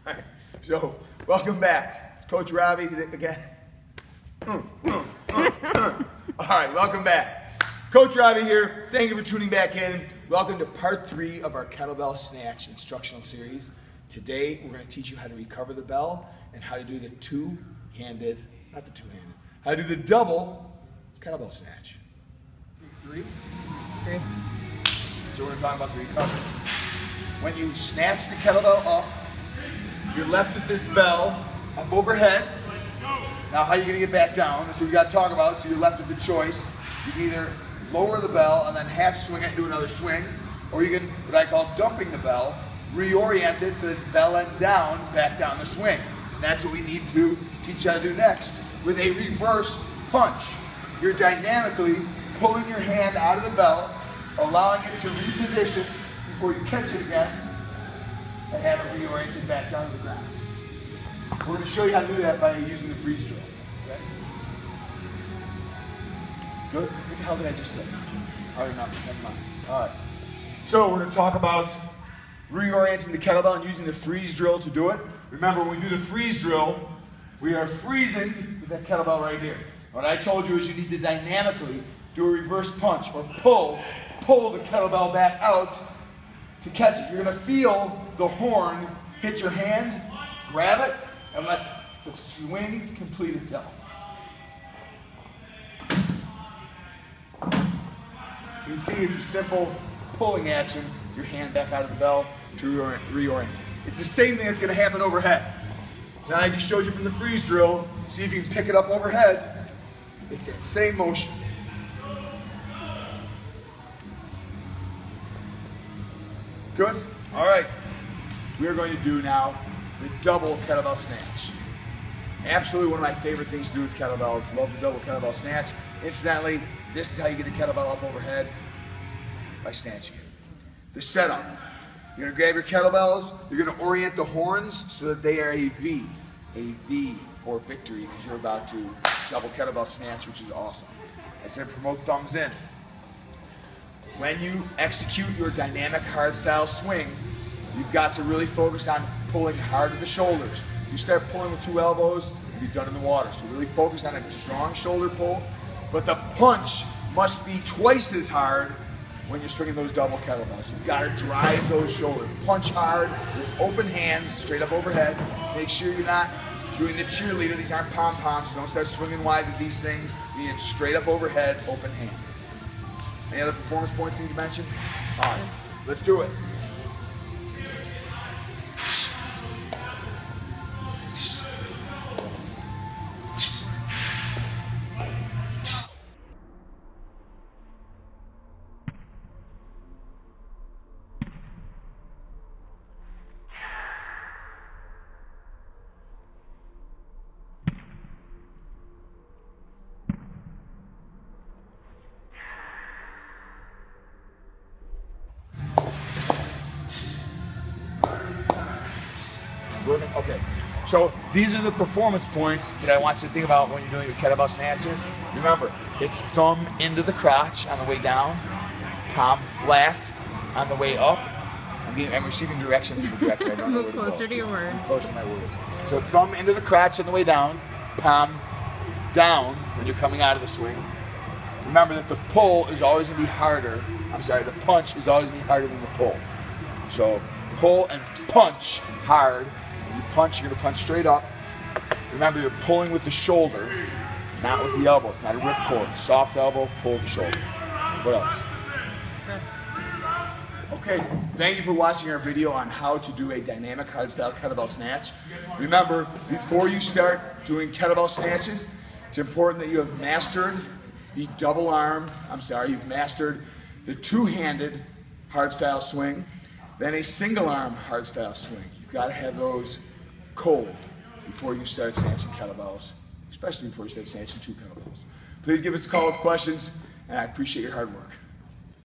Alright, so welcome back. It's Coach Robbie again. Alright, welcome back. Coach Robbie here. Thank you for tuning back in. Welcome to part 3 of our kettlebell snatch instructional series. Today we're going to teach you how to recover the bell and how to do the how to do the double kettlebell snatch. 3. So we're going to talk about the recovery. When you snatch the kettlebell up, you're left with this bell up overhead. Now how are you going to get back down? That's what we got to talk about. So you're left with the choice. You can either lower the bell and then half swing it and do another swing, or you can, what I call dumping the bell, reorient it so that it's bell end down, back down the swing. And that's what we need to teach you how to do next. With a reverse punch, you're dynamically pulling your hand out of the bell, allowing it to reposition before you catch it again, and have it reoriented back down to the ground. We're going to show you how to do that by using the freeze drill. Okay? Good? What the hell did I just say? All right, never mind. All right. So we're going to talk about reorienting the kettlebell and using the freeze drill to do it. Remember, when we do the freeze drill, we are freezing with that kettlebell right here. What I told you is you need to dynamically do a reverse punch or pull the kettlebell back out to catch it. You're going to feel the horn hit your hand, grab it, and let the swing complete itself. You can see it's a simple pulling action, your hand back out of the bell to reorient it. It's the same thing that's going to happen overhead. So now I just showed you from the freeze drill, see if you can pick it up overhead. It's that same motion. Good? All right. We are going to do now the double kettlebell snatch. Absolutely one of my favorite things to do with kettlebells. Love the double kettlebell snatch. Incidentally, this is how you get the kettlebell up overhead, by snatching it. The setup. You're going to grab your kettlebells. You're going to orient the horns so that they are a V for victory, because you're about to double kettlebell snatch, which is awesome. That's going to promote thumbs in. When you execute your dynamic hardstyle swing, you've got to really focus on pulling hard at the shoulders. You start pulling with 2 elbows, you'll be done in the water. So really focus on a strong shoulder pull, but the punch must be twice as hard when you're swinging those double kettlebells. You've got to drive those shoulders. Punch hard with open hands, straight up overhead. Make sure you're not doing the cheerleader. These aren't pom-poms, so don't start swinging wide with these things. You need straight up overhead, open hand. Any other performance points you need to mention? All right, let's do it. Okay, so these are the performance points that I want you to think about when you're doing your kettlebell snatches. Remember, it's thumb into the crotch on the way down, palm flat on the way up. I'm receiving direction from the director. I don't know where to go. Closer to your words. Closer to my words. So thumb into the crotch on the way down, palm down when you're coming out of the swing. Remember that the pull is always going to be harder. The punch is always going to be harder than the pull. So pull and punch hard. When you punch, you're going to punch straight up. Remember, you're pulling with the shoulder, not with the elbow. It's not a ripcord. Soft elbow, pull the shoulder. What else? Okay, thank you for watching our video on how to do a dynamic hardstyle kettlebell snatch. Remember, before you start doing kettlebell snatches, it's important that you have mastered the double arm, you've mastered the two-handed hardstyle swing, then a single arm hardstyle swing. You've got to have those cold before you start snatching kettlebells, especially before you start snatching 2 kettlebells. Please give us a call with questions, and I appreciate your hard work.